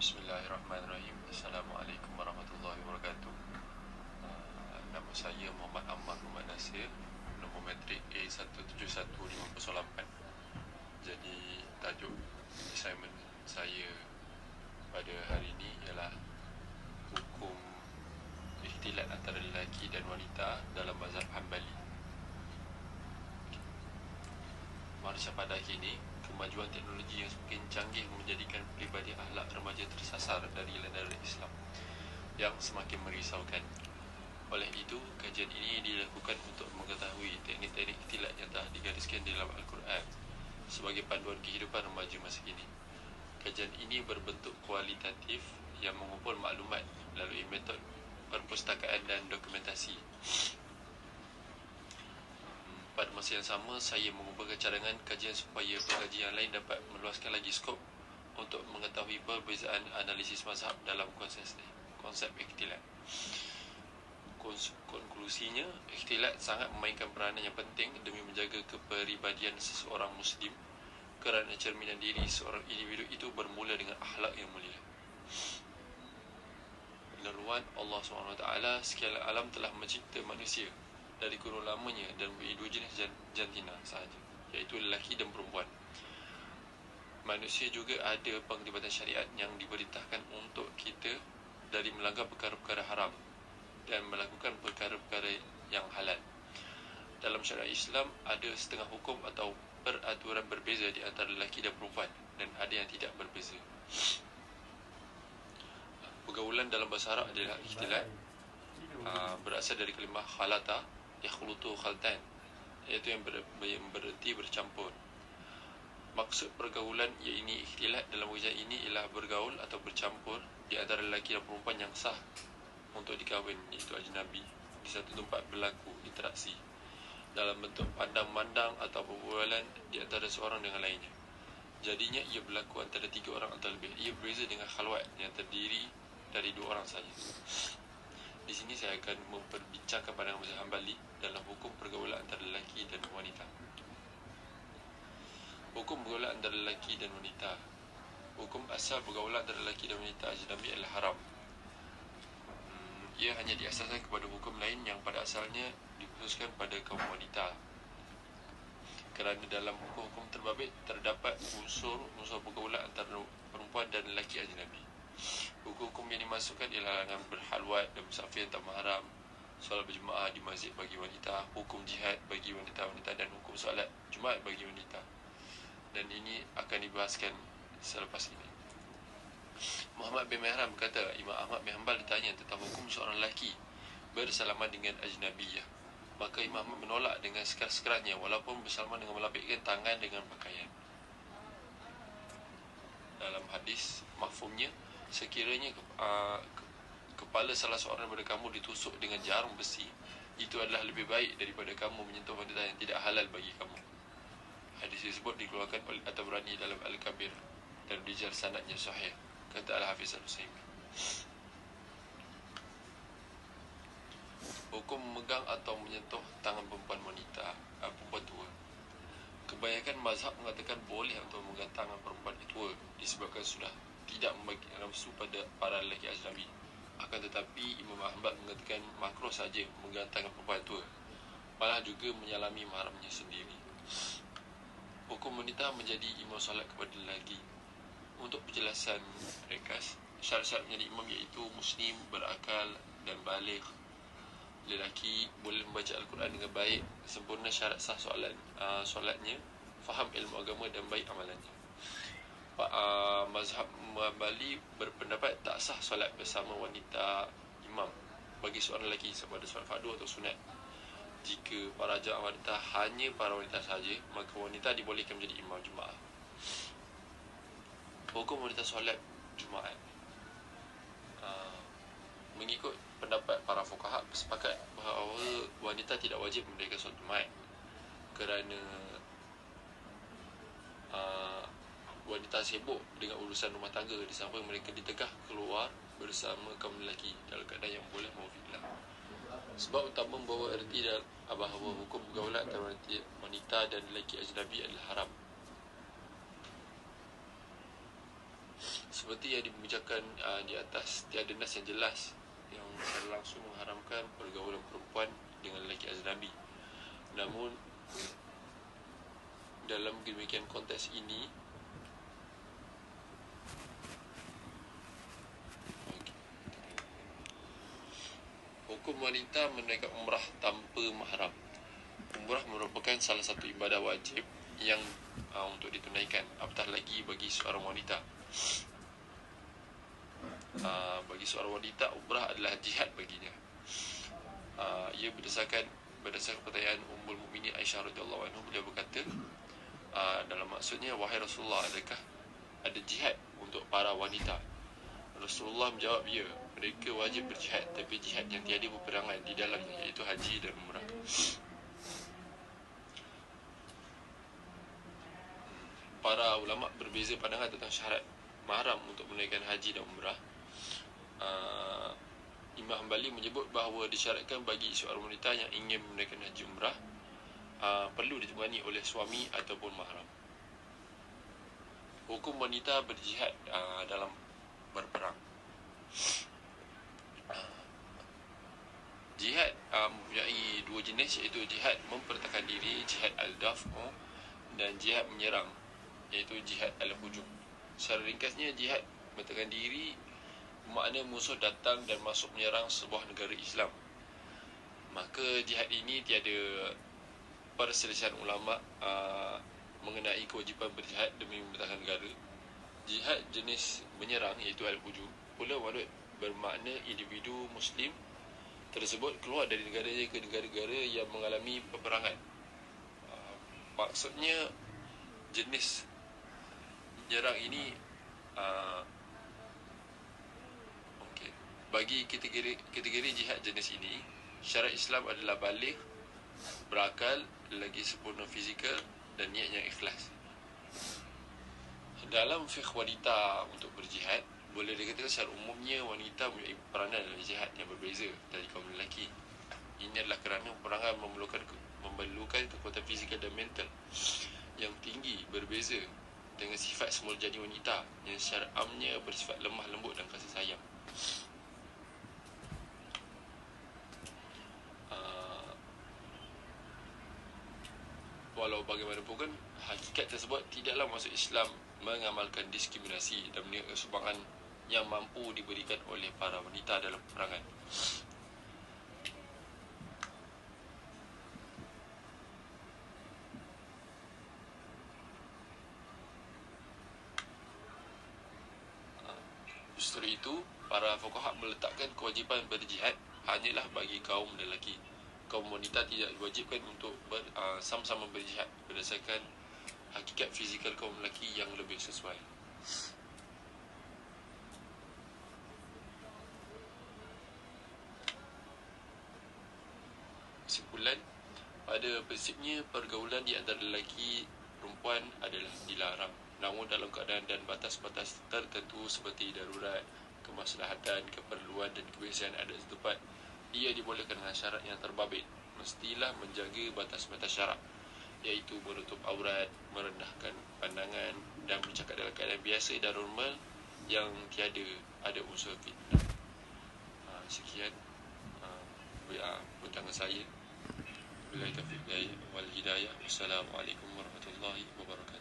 Bismillahirrahmanirrahim. Assalamualaikum warahmatullahi wabarakatuh. Nama saya Muhammad Ahmad Muhammad Nasir, nombor matrik A171508. Jadi tajuk assignment saya pada hari ini ialah hukum ikhtilat antara lelaki dan wanita dalam mazhab Hanbali. Masa pada kini, kemajuan teknologi yang semakin canggih menjadikan peribadi akhlak remaja tersasar dari ladang Islam yang semakin merisaukan. Oleh itu, kajian ini dilakukan untuk mengetahui teknik-teknik ikhtilat yang telah digariskan di dalam Al-Quran sebagai panduan kehidupan remaja masa kini. Kajian ini berbentuk kualitatif yang mengumpul maklumat melalui metod perpustakaan dan dokumentasi. Pada masa yang sama, saya mengumpulkan cadangan kajian supaya pengkaji yang lain dapat meluaskan lagi skop untuk mengetahui perbezaan analisis mazhab dalam konsep ikhtilat. Konklusinya, ikhtilat sangat memainkan peranan yang penting demi menjaga kepribadian seseorang Muslim, kerana cerminan diri seorang individu itu bermula dengan akhlak yang mulia. Laluan Allah SWT sekian alam telah mencipta manusia dari kurun lamanya dan mempunyai dua jenis jantina sahaja, iaitu lelaki dan perempuan. Manusia juga ada penglibatan syariat yang diperintahkan untuk kita dari melanggar perkara-perkara haram dan melakukan perkara-perkara yang halal. Dalam syariat Islam ada setengah hukum atau peraturan berbeza di antara lelaki dan perempuan, dan ada yang tidak berbeza. Pergaulan dalam bahasa Arab adalah ikhtilat, berasal dari kalimah khalata yakhlutu khaltan, iaitu yang bererti bercampur. Maksud pergaulan iaitu ikhtilat dalam ujian ini ialah bergaul atau bercampur di antara lelaki dan perempuan yang sah untuk dikahwin, iaitu ajnabi, di satu tempat berlaku interaksi dalam bentuk pandang-mandang atau perbualan di antara seorang dengan lainnya. Jadinya ia berlaku antara 3 orang atau lebih. Ia berbeza dengan khalwat yang terdiri dari 2 orang saja. Di sini saya akan memperbincangkan pandangan mazhab Hanbali dalam hukum pergaulan antara lelaki dan wanita. Hukum pergaulan antara lelaki dan wanita. Hukum asal pergaulan antara lelaki dan wanita ajnabi adalah haram. Ia hanya diasaskan kepada hukum lain yang pada asalnya dikhususkan pada kaum wanita, kerana dalam hukum-hukum terbabit terdapat unsur pergaulan antara perempuan dan lelaki ajnabi. Hukum-hukum yang dimasukkan ialah larangan berhalwat dan musafir tanpa mahram, solat berjemaah di masjid bagi wanita, hukum jihad bagi wanita-wanita, dan hukum solat Jumaat bagi wanita. Dan ini akan dibahaskan selepas ini. Muhammad bin Mihran berkata, Imam Ahmad bin Hanbal ditanya tentang hukum seorang lelaki bersalaman dengan ajnabiyah. Maka Imam Ahmad menolak dengan sekeras-kerasnya walaupun bersalaman dengan melapikkan tangan dengan pakaian. Dalam hadis mafhumnya, sekiranya kepala salah seorang daripada kamu ditusuk dengan jarum besi, itu adalah lebih baik daripada kamu menyentuh wanita yang tidak halal bagi kamu. Hadis tersebut dikeluarkan oleh At-Tabrani dalam Al-Kabir dan rijal sanadnya sahih, kata Al-Hafiz Al-Utsaimin. Hukum memegang atau menyentuh tangan perempuan tua. Kebanyakan mazhab mengatakan boleh untuk memegang tangan perempuan tua disebabkan sudah tidak membagi nafsu pada para lelaki ajnabi. Akan tetapi Imam Ahmad mengatakan makruh saja memegang tangan perempuan tua, malah juga menyalami mahramnya sendiri. Hukum wanita menjadi imam solat kepada lelaki. Untuk penjelasan ringkas, syarat-syarat menjadi imam iaitu muslim, berakal dan baligh. Lelaki boleh membaca Al-Quran dengan baik, sempurna syarat sah solatnya, faham ilmu agama dan baik amalannya. Mazhab Hanbali berpendapat tak sah solat bersama wanita imam bagi seorang lelaki sama ada solat fardu atau sunat. Jika para jemaah wanita hanya para wanita sahaja, maka wanita dibolehkan menjadi imam Jumaat. Hukum wanita solat Jumaat. Mengikut pendapat para fuqaha bersepakat bahawa wanita tidak wajib mendirikan solat Jumaat kerana wanita sibuk dengan urusan rumah tangga di samping mereka ditegah keluar bersama kaum lelaki dalam keadaan yang boleh maufilah. Sebab utama membawa erti bahawa hukum pergaulan antara wanita dan lelaki ajnabi adalah haram. seperti yang dibincangkan di atas, tiada nas yang jelas yang secara langsung mengharamkan pergaulan perempuan dengan lelaki ajnabi. Namun dalam demikian konteks ini, hukum wanita menunaikan umrah tanpa mahram. Umrah merupakan salah satu ibadah wajib yang untuk ditunaikan, apatah lagi bagi seorang wanita. Bagi seorang wanita, umrah adalah jihad baginya. Ia berdasarkan pertanyaan Ummul Mukminin Aisyah radhiyallahu anha, beliau berkata, dalam maksudnya, wahai Rasulullah, adakah ada jihad untuk para wanita? Rasulullah menjawab, ya, mereka wajib berjihad, tapi jihad yang tiada peperangan di dalamnya, iaitu haji dan umrah. Para ulama berbeza pandangan tentang syarat mahram untuk menunaikan haji dan umrah. Imam Hanbali menyebut bahawa disyaratkan bagi seorang wanita yang ingin menunaikan haji umrah perlu ditemani oleh suami ataupun mahram. Hukum wanita berjihad dalam berperang. Jihad mempunyai dua jenis, iaitu jihad mempertahankan diri, jihad al-daf'u, dan jihad menyerang, iaitu jihad al-hujum. Secara ringkasnya, jihad mempertahankan diri bermakna musuh datang dan masuk menyerang sebuah negara Islam. Maka jihad ini tiada perselisihan ulama mengenai kewajipan berjihad demi mempertahankan negara. Jihad jenis menyerang, iaitu al-hujum, pula bermakna individu Muslim tersebut keluar dari negaranya ke negara-negara yang mengalami peperangan. Maksudnya, jenis menyerang ini bagi kategori jihad jenis ini, syarat Islam adalah baligh, berakal, lagi sempurna fizikal, dan niat yang ikhlas. Dalam fiqh wanita untuk berjihad, boleh dikatakan secara umumnya wanita mempunyai peranan dalam jihad yang berbeza dari kaum lelaki. Ini adalah kerana peperangan memerlukan kekuatan fizikal dan mental yang tinggi, berbeza dengan sifat semula jadi wanita yang secara amnya bersifat lemah lembut dan kasih sayang. Walau bagaimanapun, hakikat tersebut tidaklah masuk Islam mengamalkan diskriminasi dan meniupkan sumbangan yang mampu diberikan oleh para wanita dalam peperangan. Justru itu, para fuqaha meletakkan kewajipan berjihad hanyalah bagi kaum lelaki. Kaum wanita tidak diwajibkan untuk sama-sama berjihad berdasarkan hakikat fizikal kaum lelaki yang lebih sesuai. Kesimpulan, pada prinsipnya pergaulan di antara lelaki perempuan adalah dilarang, namun dalam keadaan dan batas-batas tertentu seperti darurat, kemaslahatan, keperluan dan kebiasaan adat setempat, ia dibolehkan dengan syarat yang terbabit. Mestilah menjaga batas-batas syarak, iaitu menutup aurat, merendahkan pandangan dan bercakap dalam keadaan biasa dan normal yang tiada ada unsur fitnah. Sekian perbincangan saya. Wabillahi taufiq wal hidayah. Wassalamualaikum warahmatullahi wabarakatuh.